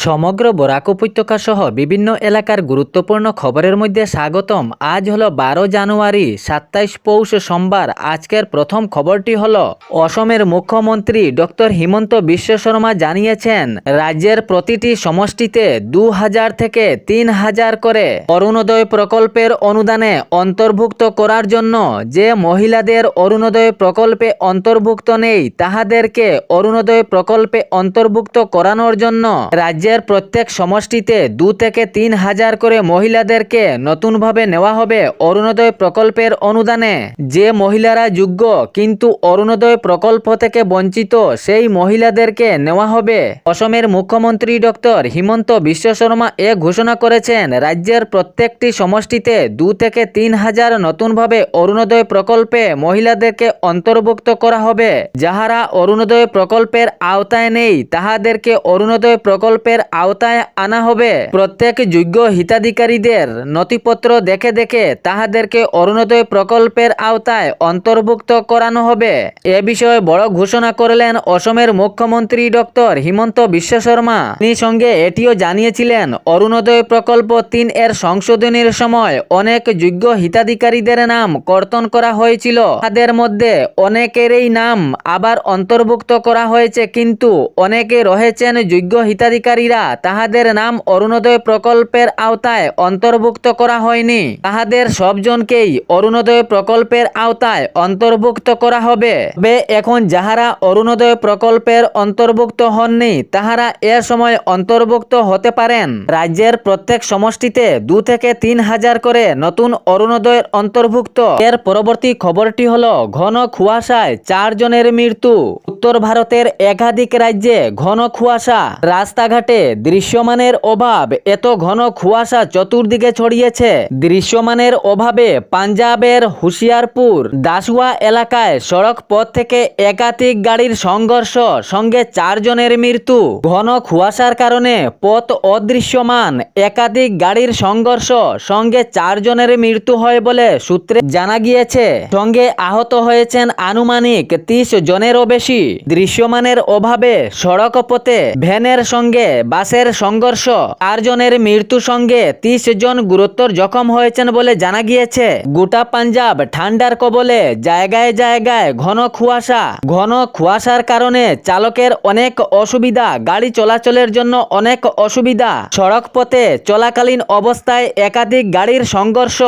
সমগ্র বরাক উপত্যকা সহ বিভিন্ন এলাকার গুরুত্বপূর্ণ খবরের মধ্যে স্বাগতম। আজ হলো 12 জানুয়ারি 27 পৌষ সোমবার। আজকের প্রথম খবরটি হলো অসমের মুখ্যমন্ত্রী ডক্টর হিমন্ত বিশ্ব শর্মা জানিয়েছেন রাজ্যের প্রতিটি সমষ্টিতে 2000 থেকে 3000 করে অরুণোদয় প্রকল্পের অনুদানে অন্তর্ভুক্ত করার জন্য যে মহিলাদের অরুণোদয় প্রকল্পে অন্তর্ভুক্ত নেই তাহাদেরকে অরুণোদয় প্রকল্পে অন্তর্ভুক্ত করানোর জন্য রাজ্যের প্রত্যেক সমষ্টিতে 2 থেকে 3000 করে মহিলাদেরকে নতুনভাবে নেওয়া হবে অরুণোদয় প্রকল্পের অনুদানে। যে মহিলারা যোগ্য কিন্তু অরুণোদয় প্রকল্প থেকে বঞ্চিত সেই মহিলাদেরকে নেওয়া হবে। অসমের মুখ্যমন্ত্রী ডক্টর হিমন্ত বিশ্ব শর্মা এ ঘোষণা করেছেন রাজ্যের প্রত্যেকটি সমষ্টিতে 2 থেকে 3000 নতুনভাবে অরুণোদয় প্রকল্পে মহিলাদেরকে অন্তর্ভুক্ত করা হবে। যাহারা অরুণোদয় প্রকল্পের আওতায় নেই তাহাদেরকে অরুণোদয় প্রকল্পের আওতায় আনা হবে। প্রত্যেক যোগ্য হিতাধিকারীদের নথিপত্র দেখে দেখে তাহাদেরকে অরুণোদয় প্রকল্পের আওতায় অন্তর্ভুক্ত করানো হবে। এ বিষয়ে বড় ঘোষণা করলেন অসমের মুখ্যমন্ত্রী ডক্টর হিমন্ত বিশ্ব শর্মা। তিনি সঙ্গে এটিও জানিয়েছিলেন অরুণোদয় প্রকল্প 3 এর সংশোধনীর সময় অনেক যোগ্য হিতাধিকারীদের নাম কর্তন করা হয়েছিল। তাদের মধ্যে অনেকেরই নাম আবার অন্তর্ভুক্ত করা হয়েছে, কিন্তু অনেকে রয়েছেন যোগ্য হিতাধিকারীরা তাহাদের নাম অরুণোদয় প্রকল্পের আওতায় অন্তর্ভুক্ত করা হয়নি। তাহাদের সবজনকেই অরুণোদয় প্রকল্পের আওতায় অন্তর্ভুক্ত করা হবে। তবে এখন যাহারা অরুণোদয় প্রকল্পের অন্তর্ভুক্ত হননি তাহারা এ সময় অন্তর্ভুক্ত হতে পারেন। রাজ্যের প্রত্যেক সমষ্টিতে 2 থেকে 3000 করে নতুন অরুণোদয়ের অন্তর্ভুক্ত। এর পরবর্তী খবরটি হলো ঘন কুয়াশায় 4 জনের মৃত্যু। উত্তর ভারতের একাধিক রাজ্যে ঘন কুয়াশা, রাস্তাঘাটে দৃশ্যমানের অভাব। এত ঘন কুয়াশা চতুর্দিকে ছড়িয়েছে। দৃশ্যমানের অভাবে পাঞ্জাবের হুশিয়ারপুর দাসুয়া এলাকায় সড়ক পথ থেকে একাধিক গাড়ির সংঘর্ষ, সঙ্গে 4 জনের মৃত্যু। ঘন কুয়াশার কারণে পথ অদৃশ্যমান, একাধিক গাড়ির সংঘর্ষ, সঙ্গে 4 জনের মৃত্যু হয় বলে সূত্রে জানা গিয়েছে। সঙ্গে আহত হয়েছেন আনুমানিক 30 জনেরও বেশি। দৃশ্যমানের অভাবে সড়ক পথে ভ্যানের সঙ্গে বাসের সংঘর্ষ, 4 জনের মৃত্যু সঙ্গে 30 জন গুরুতর জখম হয়েছেন বলে জানা গিয়েছে। গোটা পাঞ্জাব ঠান্ডার কবলে, জায়গায় জায়গায় ঘন কুয়াশা। ঘন কুয়াশার কারণে চালকের অনেক অসুবিধা, গাড়ি চলাচলের জন্য অনেক অসুবিধা। সড়ক পথে চলাকালীন অবস্থায় একাধিক গাড়ির সংঘর্ষ।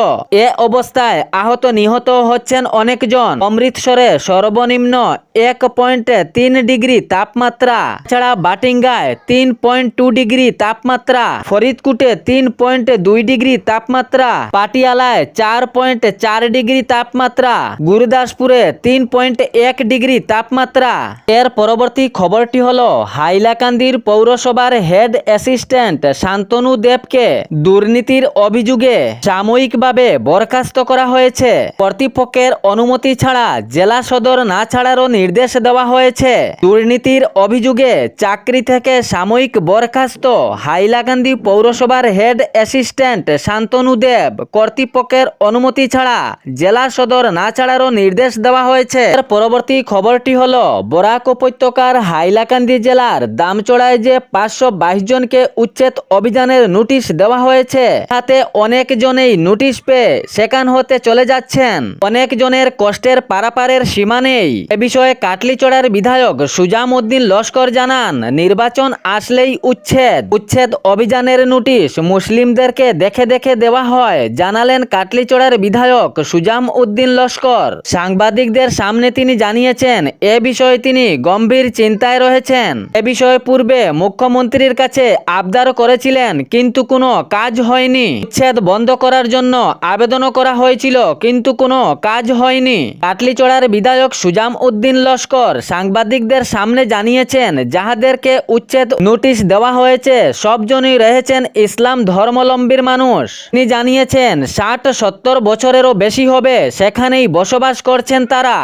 এ অবস্থায় আহত নিহত হচ্ছেন অনেকজন। অমৃতসরে সর্বনিম্ন 1.3 ডিগ্রি তাপমাত্রা, ছাড়া বাটিঙ্গায় 3.2 ডিগ্রি তাপমাত্রা, ফরিদকুটে 3.2 ডিগ্রি তাপমাত্রা, পাটিয়ালায় 4.4 ডিগ্রি তাপমাত্রা, গুরুদাসপুরে 3.1 ডিগ্রি তাপমাত্রা। এর পরবর্তী খবরটি হলো হাইলাকান্দির পৌরসভার হেড অ্যাসিস্ট্যান্ট শান্তনু দেবকে দুর্নীতির অভিযোগে সাময়িকভাবে বরখাস্ত করা হয়েছে। কর্তৃপক্ষের অনুমতি ছাড়া জেলা সদর না ছাড়ারও নির্দেশ দেওয়া হয়েছে। দুর্নীতির অভিযোগে চাকরি থেকে সাময়িক বরখাস্ত হাইলাকান্দি পৌরসভার হেড অ্যাসিস্ট্যান্ট শান্তনু দেব। কর্তৃপক্ষের অনুমতি ছাড়া জেলা সদর না ছাড়ারও নির্দেশ দেওয়া হয়েছে। এর পরবর্তী খবরটি হলো বরাক উপত্যকার হাইলাকান্দি জেলার দামচড়ায় যে 522 জনকে উচ্ছেদ অভিযানের নোটিশ দেওয়া হয়েছে, তাতে অনেক জনেই নোটিশ পেয়ে সেখান হতে চলে যাচ্ছেন। অনেক জনের কষ্টের পারাপারের সীমা নেই। এ বিষয়ে কাটলিচড়ার বিধায়ক সুজাম উদ্দিন লস্কর জানান নির্বাচন আসলেই উচ্ছেদ অভিযানের নোটিশ মুসলিমদেরকে দেখে দেখে দেওয়া হয়, জানালেন কাটলিচড়ার বিধায়ক সুজাম উদ্দিন লস্কর। সাংবাদিকদের সামনে তিনি জানিয়েছেন এ বিষয়ে তিনি গম্ভীর চিন্তায় রয়েছেন। এ বিষয়ে পূর্বে মুখ্যমন্ত্রীর কাছে আবদার করেছিলেন, কিন্তু কোনো কাজ হয়নি। উচ্ছেদ বন্ধ করার জন্য আবেদনও করা হয়েছিল, কিন্তু কোনো কাজ হয়নি। কাটলিচড়ার বিধায়ক সুজাম উদ্দিন লস্কর সাংবাদিকদের সামনে জানিয়েছেন যাহাদেরকে উচ্ছেদ নোটিশ দেওয়া হয়েছে সবজনই রয়েছেন ইসলাম ধর্মাবলম্বীর মানুষ। তিনি জানিয়েছেন 60-70 বছরেরও বেশি হবে সেখানেই বসবাস করছেন তারা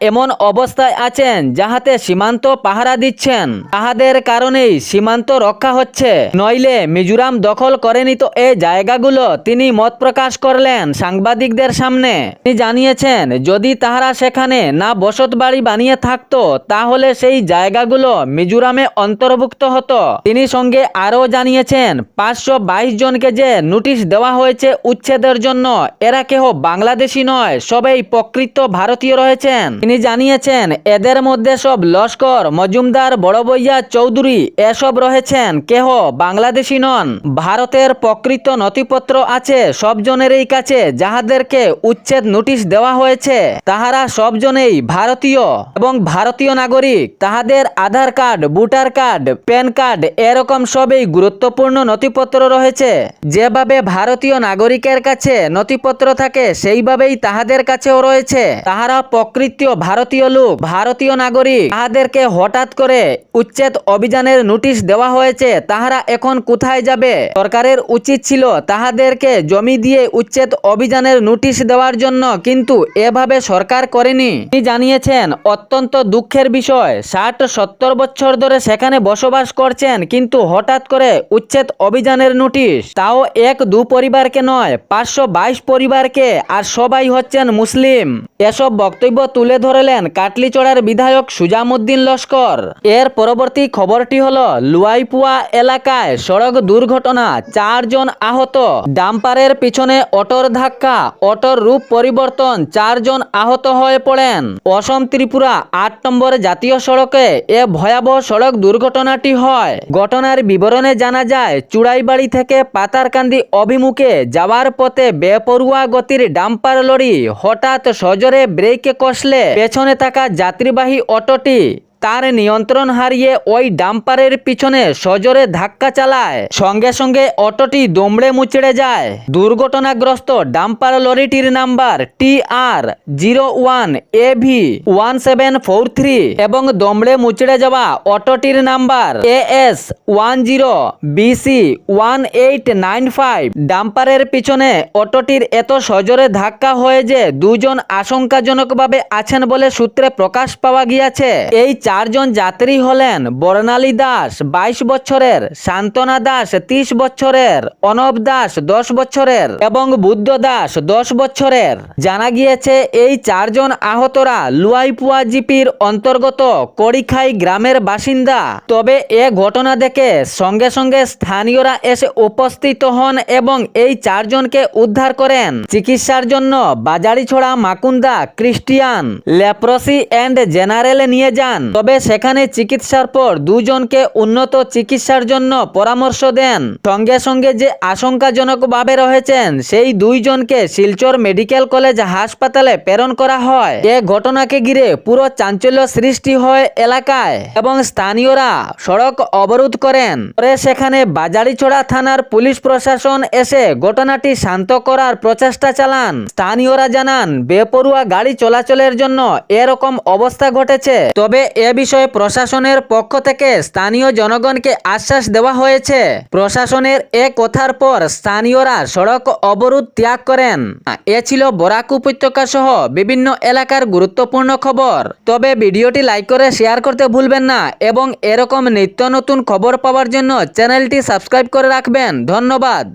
এমন অবস্থায় আছেন যাহাতে সীমান্ত পাহারা দিচ্ছেন। তাহাদের কারণেই সীমান্ত রক্ষা হচ্ছে, নইলে মিজোরাম দখল করে নিত এই জায়গাগুলো। তিনি মত প্রকাশ করলেন সাংবাদিকদের সামনে। তিনি জানিয়েছেন যদি তাহারা সেখানে না বসত বাড়ি বানিয়ে থাকতো তাহলে সেই জায়গাগুলো মিজোরামে অন্তর্ভুক্ত হতো। তিনি সঙ্গে আরও জানিয়েছেন 522 জনকে যে নোটিশ দেওয়া হয়েছে উচ্ছেদের জন্য এরা কেহ বাংলাদেশি নয়, সবাই প্রকৃত ভারতীয় রয়েছেন। তিনি জানিয়েছেন এদের মধ্যে সব লস্কর, মজুমদার, বড়বইয়া, চৌধুরী এসব রয়েছেন, কেহ বাংলাদেশি নন। ভারতের প্রকৃত নথিপত্র আছে সবজনেরই কাছে, যাহাদেরকে উচ্ছেদ নোটিশ দেওয়া হয়েছে তাহারা সবজনেই ভারতীয় এবং ভারতীয় নাগরিক। তাহাদের Aadhaar card, voter card, PAN card এরকম সবই গুরুত্বপূর্ণ নথিপত্র রয়েছে। যেভাবে ভারতীয় নাগরিকের কাছে নথিপত্র থাকে সেইভাবেই তাহাদের কাছেও রয়েছে। তাহারা প্রকৃত ভারতীয় লোক, ভারতীয় নাগরিক। তাহাদেরকে হঠাৎ করে উচ্ছেদ অভিযানের নোটিশ দেওয়া হয়েছে, তাহারা এখন কোথায় যাবে? সরকারের উচিত ছিল তাহাদেরকে জমি দিয়ে উচ্ছেদ অভিযানের নোটিশ দেওয়ার জন্য, কিন্তু এভাবে সরকার করেনি। তিনি জানিয়েছেন অত্যন্ত দুঃখের বিষয়, 60-70 বছর ধরে সেখানে বসবাস করছেন, কিন্তু হঠাৎ করে উচ্ছেদ অভিযানের নোটিশ, তাও 1-2 পরিবারকে নয়, 522 পরিবারকে, আর সবাই হচ্ছেন মুসলিম। এসব বক্তব্য তুলে ধরলেন কাটলিচড়ার বিধায়ক সুজামউদ্দিন লস্কর। এর পরবর্তী খবরটি হলো লুয়াইপুয়া এলাকায় সড়ক দুর্ঘটনা, 4 জন আহত। ডাম্পারের পিছনে অটোর ধাক্কা, অটোর রূপ পরিবর্তন, 4 জন আহত হয়ে পড়েন। অসম ত্রিপুরা 8 নম্বর জাতীয় সড়কে এ ভয়াবহ সড়ক দুর্ঘটনাটি হয়। ঘটনার বিবরণে জানা যায় চুড়াইবাড়ি থেকে পাতারকান্দি অভিমুখে যাওয়ার পথে বেপরোয়া গতির ডাম্পার লরি হঠাৎ সজোরে ব্রেকে কষলে পেছনে থাকা যাত্রীবাহী অটোটি তার নিয়ন্ত্রণ হারিয়ে ওই ডাম্পারের পিছনে সজোরে ধাক্কা চালায়। সঙ্গে সঙ্গে অটোটি দমড়ে মুচড়ে যায়। দুর্ঘটনাগ্রস্ত ডাম্পার লরিটির নাম্বার TR01AV1743 এবং দমড়ে মুচড়ে যাওয়া অটোটির নাম্বার AS10BC1895। ডাম্পারের পিছনে অটোটির এত সজোরে ধাক্কা হয়ে যে 2 জন আশঙ্কাজনকভাবে আছেন বলে সূত্রে প্রকাশ পাওয়া গিয়েছে। এই 4 জন যাত্রী হলেন বর্ণালী দাস 22 বছরের, শান্তনা দাস 30 বছরের, অনব দাস 10 বছরের এবং বুদ্ধ দাস 10 বছরের। জানা গিয়েছে এই 4 জন আহতরা লুয়াইপুয়া জিপির অন্তর্গত কড়িখাই গ্রামের বাসিন্দা। তবে এ ঘটনা দেখে সঙ্গে সঙ্গে স্থানীয়রা এসে উপস্থিত হন এবং এই 4 জনকে উদ্ধার করেন। চিকিৎসার জন্য Bazaricherra Makunda Christian Leprosy and জেনারেলে নিয়ে যান। তবে সেখানে চিকিৎসার পর 2 জনকে উন্নত চিকিৎসার জন্য পরামর্শ দেন। সঙ্গে সঙ্গে যে আশঙ্কাজনকভাবে রয়েছেন সেই 2 জনকে শিলচর মেডিকেল কলেজ হাসপাতালে প্রেরণ করা হয়। এ ঘটনাকে ঘিরে পুরো চাঞ্চল্য সৃষ্টি হয় এলাকায় এবং স্থানীয়রা সড়ক অবরোধ করেন। পরে সেখানে বাজারিছড়া থানার পুলিশ প্রশাসন এসে ঘটনাটি শান্ত করার প্রচেষ্টা চালান। স্থানীয়রা জানান বেপরোয়া গাড়ি চলাচলের জন্য এরকম অবস্থা ঘটেছে। তবে এ বিষয়ে প্রশাসনের পক্ষ থেকে স্থানীয় জনগণকে আশ্বাস দেওয়া হয়েছে। প্রশাসনের এ কথার পর স্থানীয়রা সড়ক অবরোধ ত্যাগ করেন। এ ছিল বরাক উপত্যকা সহ বিভিন্ন এলাকার গুরুত্বপূর্ণ খবর। তবে ভিডিওটি লাইক করে শেয়ার করতে ভুলবেন না এবং এরকম নিত্য নতুন খবর পাওয়ার জন্য চ্যানেলটি সাবস্ক্রাইব করে রাখবেন। ধন্যবাদ।